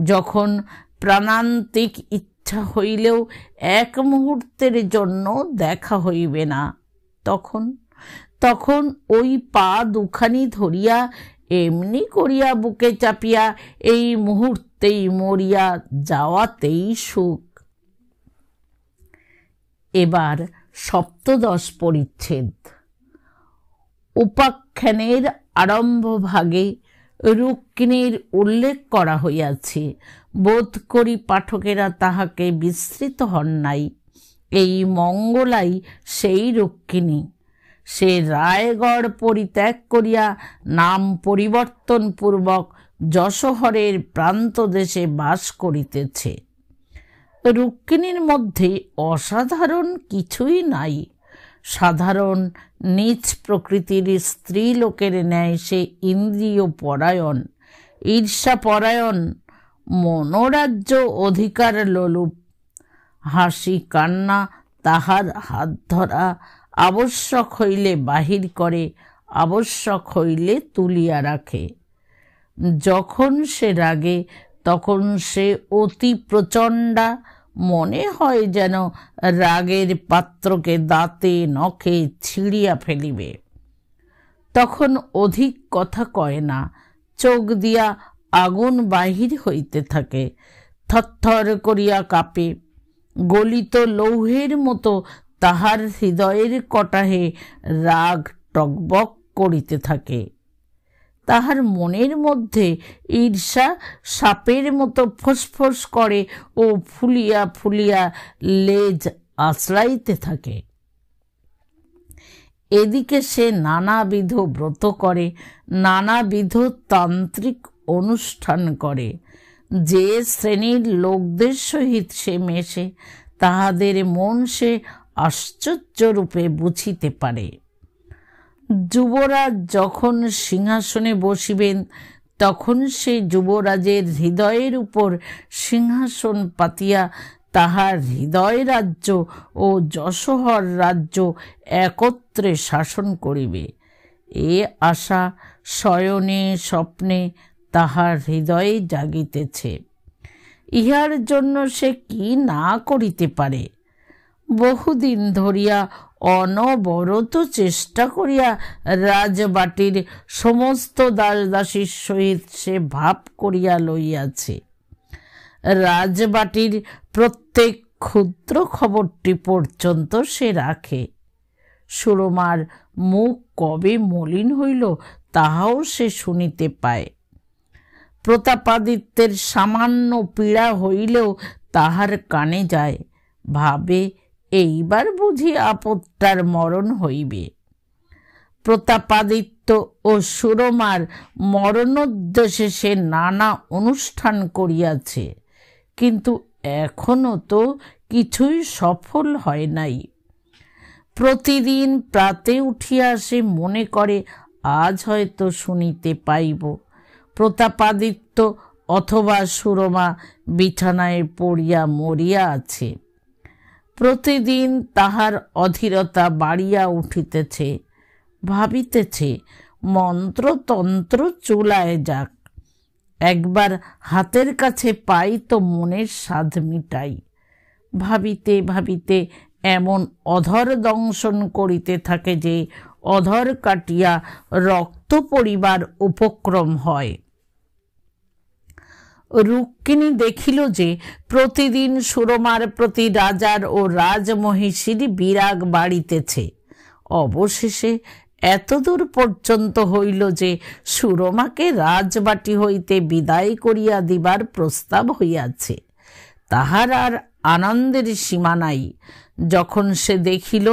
যখন প্রাণান্তিক ইচ্ছা হইলেও এক মুহূর্তের জন্য দেখা হইবে না, তখন তখন ওই পা দুখানি ধরিয়া এমনি করিয়া বুকে চাপিয়া এই মুহূর্তেই মরিয়া যাওয়াতেই সুখ। এবার সপ্তদশ পরিচ্ছেদ। উপাখ্যানের আরম্ভ ভাগে রুক্মিণীর উল্লেখ করা হইয়াছে। বোধ করি পাঠকেরা তাহাকে বিস্মৃত হন নাই। এই মঙ্গলাই সেই রুক্মিণী। সে রায়গড় পরিত্যাগ করিয়া নাম পরিবর্তন পূর্বক যশোহরের প্রান্তদেশে বাস করিতেছে। রুক্মিণীর মধ্যে অসাধারণ কিছুই নাই। সাধারণ নীচ প্রকৃতির স্ত্রী লোকের ন্যায় সে ইন্দ্রিয় পরায়ণ, ঈর্ষা পরায়ণ, মনোরাজ্য অধিকার লোলুপ। হাসি কান্না তাহার হাত ধরা, আবশ্যক হইলে বাহির করে, আবশ্যক হইলে তুলিয়া রাখে। যখন সে রাগে তখন সে অতি প্রচণ্ডা, মনে হয় যেন রাগের পাত্রকে দাঁতে নখে ছিঁড়িয়া ফেলিবে। তখন অধিক কথা কয় না, চোখ দিয়া আগুন বাহির হইতে থাকে, থরথর করিয়া কাঁপে। গলিত লৌহের মতো তাহার হৃদয়ের কটাহে রাগ টকবক করিতে থাকে। তাহার মনের মধ্যে ঈর্ষা সাপের মতো ফোঁস করে ও ফুলিয়া ফুলিয়া লেজ আঁচড়াইতে থাকে। এদিকে সে নানাবিধ ব্রত করে, নানাবিধ তান্ত্রিক অনুষ্ঠান করে। যে শ্রেণীর লোকদের সহিত সে মেশে তাহাদের মন সে আশ্চর্যরূপে বুঝিতে পারে। যুবরাজ যখন সিংহাসনে বসিবেন তখন সে যুবরাজের হৃদয়ের উপর সিংহাসন পাতিয়া তাহার হৃদয় রাজ্য ও যশোহর রাজ্য একত্রে শাসন করিবে। এ আশা শয়নে স্বপ্নে তাহার হৃদয়ে জাগিতেছে। ইহার জন্য সে কি না করিতে পারে। বহুদিন ধরিয়া অনবরত চেষ্টা করিয়া রাজবাটির সমস্ত দাসদাসীর সহিত সে ভাব করিয়া লইয়াছে। রাজবাটির প্রত্যেক ক্ষুদ্র খবরটি পর্যন্ত সে রাখে। সুরমার মুখ কবে মলিন হইল তাহাও সে শুনিতে পায়। প্রতাপাদিত্যের সামান্য পীড়া হইলেও তাহার কানে যায়। ভাবে এইবার বুঝি আপদটার মরণ হইবে। প্রতাপাদিত্য ও সুরমার মরণোদ্দেশে সে নানা অনুষ্ঠান করিয়াছে, কিন্তু এখনো তো কিছুই সফল হয় নাই। প্রতিদিন প্রাতে উঠিয়া সে মনে করে আজ হয়তো শুনিতে পাইব প্রতাপাদিত্য অথবা সুরমা বিছানায় পড়িয়া মরিয়া আছে। প্রতিদিন তাহার অধীরতা বাড়িয়া উঠিতেছে। ভাবিতেছে মন্ত্রতন্ত্র চুলায় যাক, একবার হাতের কাছে পাই তো মনের সাধ মিটাই। ভাবিতে ভাবিতে এমন অধর দংশন করিতে থাকে যে অধর কাটিয়া রক্ত পড়িবার উপক্রম হয়। রুক্মিণী দেখিল যে প্রতিদিন সুরমার প্রতি রাজার ও রাজমহিষীর বিরাগ বাড়িতেছে। অবশেষে এতদূর পর্যন্ত হইল যে সুরমাকে রাজবাটি হইতে বিদায় করিয়া দিবার প্রস্তাব হইয়াছে। তাহার আর আনন্দের সীমা নাই। যখন সে দেখিল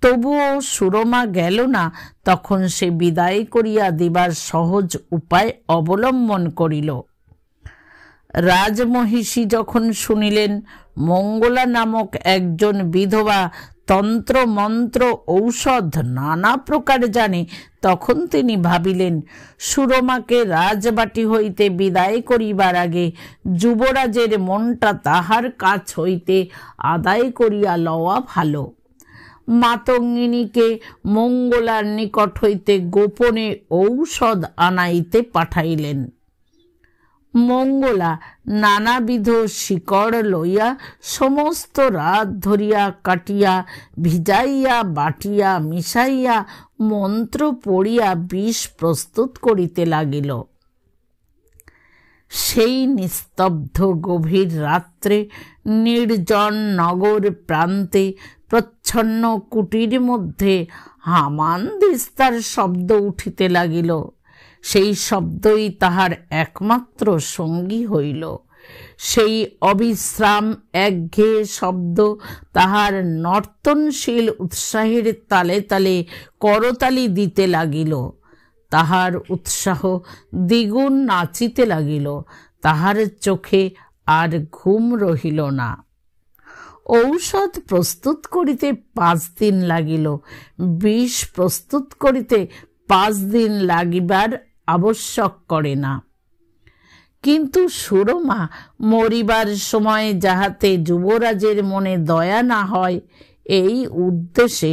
তবুও সুরমা গেল না, তখন সে বিদায় করিয়া দিবার সহজ উপায় অবলম্বন করিল। রাজমহিষী যখন শুনিলেন মঙ্গলা নামক একজন বিধবা তন্ত্র মন্ত্র ঔষধ নানা প্রকার জানে, তখন তিনি ভাবিলেন সুরমাকে রাজবাটি হইতে বিদায় করিবার আগে যুবরাজের মনটা তাহার কাছ হইতে আদায় করিয়া লওয়া ভালো। মাতঙ্গিনীকে মঙ্গলার নিকট হইতে গোপনে ঔষধ আনাইতে পাঠাইলেন। মঙ্গলা নানাবিধ শিকড় লইয়া সমস্ত রাত ধরিয়া কাটিয়া ভিজাইয়া বাটিয়া মিশাইয়া মন্ত্র পড়িয়া বিষ প্রস্তুত করিতে লাগিল। সেই নিস্তব্ধ গভীর রাত্রে নির্জন নগর প্রান্তে প্রচ্ছন্ন কুটির মধ্যে হামানদিস্তার শব্দ উঠিতে লাগিল। সেই শব্দই তাহার একমাত্র সঙ্গী হইল। সেই অবিশ্রাম একঘেয়ে শব্দ তাহার নর্তনশীল উৎসাহের তালে তালে করতালি দিতে লাগিল। তাহার উৎসাহ দ্বিগুণ নাচিতে লাগিল। তাহার চোখে আর ঘুম রহিল না। ঔষধ প্রস্তুত করিতে 5 দিন লাগিল। বিষ প্রস্তুত করিতে 5 দিন লাগিবার আবশ্যক করে না। কিন্তু সুরমা মরিবার সময় যাহাতে যুবরাজের মনে দয়া না হয়, এই উদ্দেশ্যে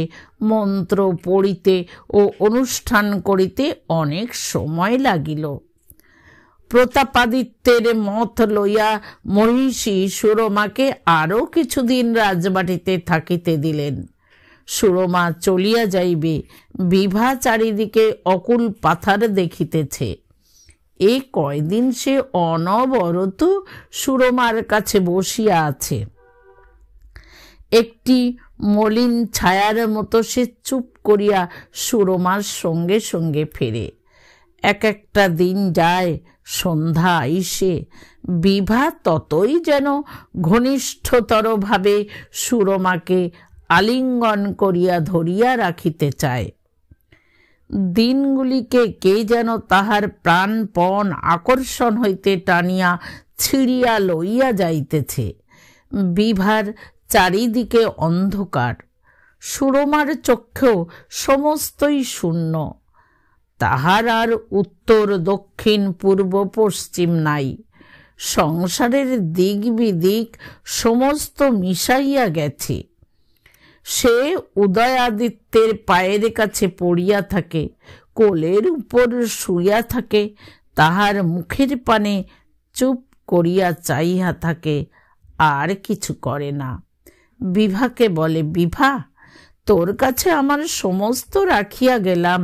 মন্ত্র পড়িতে ও অনুষ্ঠান করিতে অনেক সময় লাগিল। প্রতাপাদিত্যের মত লইয়া মহিষী সুরমাকে আরও কিছুদিন রাজবাটিতে থাকিতে দিলেন। সুরমা চলিয়া যাইবে, বিভা চারিদিকে অকুল পাথার দেখিতেছে। এই কয়দিন সে অনবরত সুরমার কাছে বসিয়া আছে। একটি মলিন ছায়ার মতো সে চুপ করিয়া সুরমার সঙ্গে সঙ্গে ফেরে। এক একটা দিন যায়, সন্ধ্যা আইসে, বিভা ততই যেন ঘনিষ্ঠতর ভাবে সুরমাকে আলিঙ্গন করিয়া ধরিয়া রাখিতে চায়। দিনগুলিকে কে যেন তাহার প্রাণপণ আকর্ষণ হইতে টানিয়া ছিঁড়িয়া লইয়া যাইতেছে। বিভার চারিদিকে অন্ধকার, সুরমার চক্ষেও সমস্তই শূন্য। তাহার আর উত্তর দক্ষিণ পূর্ব পশ্চিম নাই। সংসারের দিক বিদিক সমস্ত মিশাইয়া গেছে। সে উদয়াদিত্যের পায়ের কাছে পড়িয়া থাকে, কোলের উপর শুইয়া থাকে, তাহার মুখের পানে চুপ করিয়া চাইয়া থাকে, আর কিছু করে না। বিভাকে বলে, বিভা, তোর কাছে আমার সমস্ত রাখিয়া গেলাম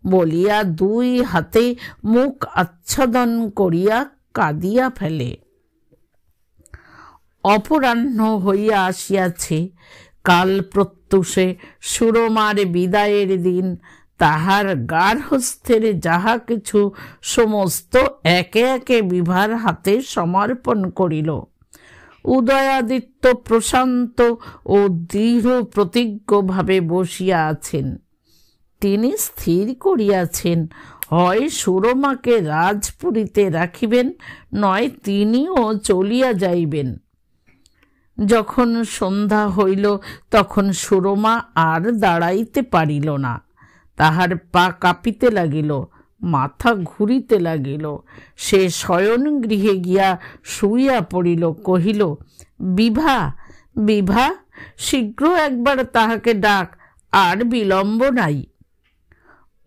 বলিয়া 2 হাতে মুখ আচ্ছাদন করিয়া কাঁদিয়া ফেলে। অপরাহ্ন হইয়া আসিয়াছে। কাল প্রত্যুষে সুরমার বিদায়ের দিন। তাহার গার্হস্থ্যের যাহা কিছু সমস্ত একে একে বিভার হাতে সমর্পণ করিল। উদয়াদিত্য প্রশান্ত ও দৃঢ় প্রতিজ্ঞভাবে বসিয়া আছেন। তিনি স্থির করিয়াছেন, হয় সুরমাকে রাজপুরীতে রাখিবেন, নয় তিনিও চলিয়া যাইবেন। যখন সন্ধ্যা হইল তখন সুরমা আর দাঁড়াইতে পারিল না। তাহার পা কাঁপিতে লাগিল, মাথা ঘুরিতে লাগিল। সে শয়ন গৃহে গিয়া শুইয়া পড়িল। কহিল, বিভা, বিভা, শীঘ্র একবার তাহাকে ডাক, আর বিলম্ব নাই।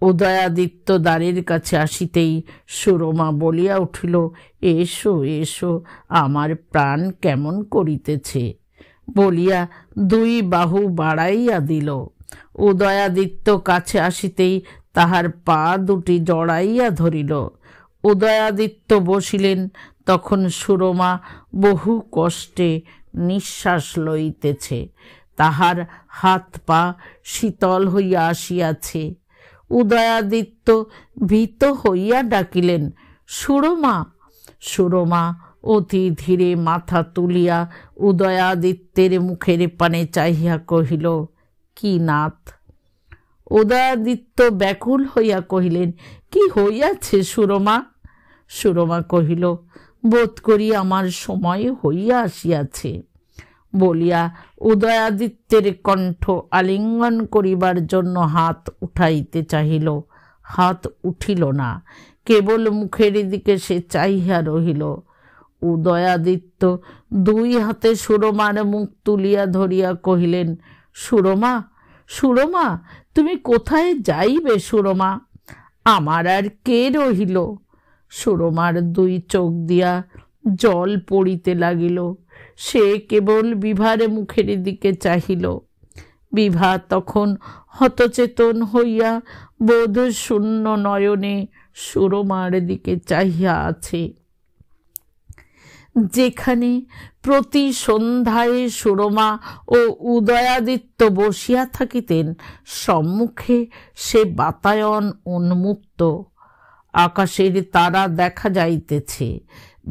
উদয়াদিত্য দ্বারের কাছে আসিতেই সুরমা বলিয়া উঠিল, এসো এসো, আমার প্রাণ কেমন করিতেছে বলিয়া 2 বাহু বাড়াইয়া দিল। উদয়াদিত্য কাছে আসিতেই তাহার পা দুটি জড়াইয়া ধরিল। উদয়াদিত্য বসিলেন। তখন সুরমা বহু কষ্টে নিঃশ্বাস লইতেছে। তাহার হাত পা শীতল হইয়া আসিয়াছে। উদয়াদিত্য ভীত হইয়া ডাকিলেন, সুরমা। সুরমা অতি ধীরে মাথা তুলিয়া উদয়াদিত্যের মুখের পানে চাহিয়া কহিল, কি নাথ? উদয়াদিত্য ব্যাকুল হইয়া কহিলেন, কি হইয়াছে সুরমা? সুরমা কহিল, বোধ করি আমার সময় হইয়া আসিয়াছে বলিয়া উদয়াদিত্যের কণ্ঠ আলিঙ্গন করিবার জন্য হাত উঠাইতে চাহিল। হাত উঠিল না, কেবল মুখের দিকে সে চাহিয়া রহিল। উদয়াদিত্য 2 হাতে সুরমার মুখ তুলিয়া ধরিয়া কহিলেন, সুরমা, সুরমা, তুমি কোথায় যাইবে সুরমা? আমার আর কে রহিল? সুরমার দুই চোখ দিয়া জল পড়িতে লাগিল। সে কেবল বিভার মুখের দিকে চাহিল। বিভা তখন হতচেতন হইয়া বোধ শূন্য নয়নে সুরমার দিকে চাহিয়া আছে। যেখানে প্রতি সন্ধ্যায় সুরমা ও উদয়াদিত্য বসিয়া থাকিতেন, সম্মুখে সে বাতায়ন উন্মুক্ত। আকাশের তারা দেখা যাইতেছে,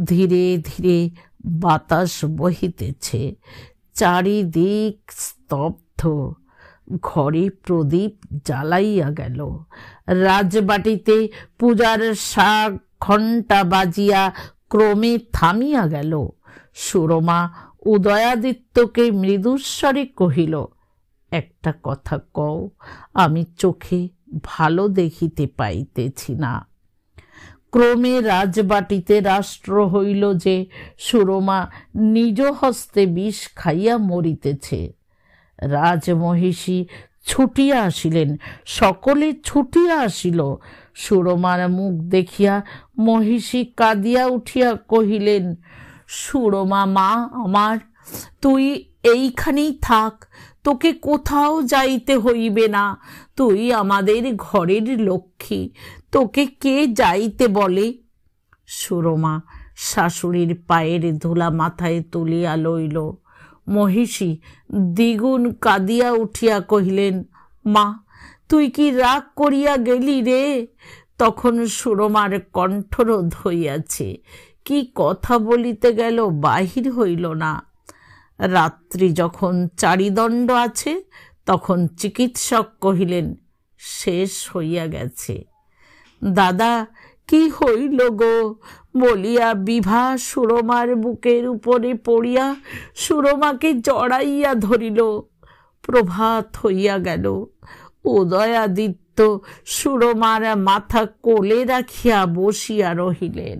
ধীরে ধীরে বাতাস বহিতেছে, চারিদিক স্তব্ধ। ঘরে প্রদীপ জ্বালাইয়া গেল। রাজবাটিতে পূজার শাক ঘণ্টা বাজিয়া ক্রমে থামিয়া গেল। সুরমা উদয়াদিত্যকে মৃদুস্বরে কহিল, একটা কথা কও, আমি চোখে ভালো দেখিতে পাইতেছি না। ক্রমে রাজবাটিতে রাষ্ট্র হইল যে সুরমা নিজ হস্তে বিষ খাইয়া মরিতেছে। রাজমহিষী ছুটিয়া আসিলেন, সকলে ছুটিয়া আসিল। সুরমার মুখ দেখিয়া মহিষী কাঁদিয়া উঠিয়া কহিলেন, সুরমা মা আমার, তুই এইখানেই থাক, তোকে কোথাও যাইতে হইবে না। তুই আমাদের ঘরের লক্ষ্মী, তোকে কে যাইতে বলে? সুরমা শাশুড়ির পায়ের ধুলা মাথায় তুলিয়া লইল। মহিষী দ্বিগুণ কাঁদিয়া উঠিয়া কহিলেন, মা তুই কি রাগ করিয়া গেলি রে? তখন সুরমার কণ্ঠরোধ হইয়াছে, কি কথা বলিতে গেল বাহির হইল না। রাত্রি যখন চারিদণ্ড আছে, তখন চিকিৎসক কহিলেন, শেষ হইয়া গেছে। দাদা কি হইল গো বলিয়া বিভা সুরমার বুকের উপরে পড়িয়া সুরমাকে জড়াইয়া ধরিল। প্রভাত হইয়া গেল। উদয়াদিত্য সুরমার মাথা কোলে রাখিয়া বসিয়া রহিলেন।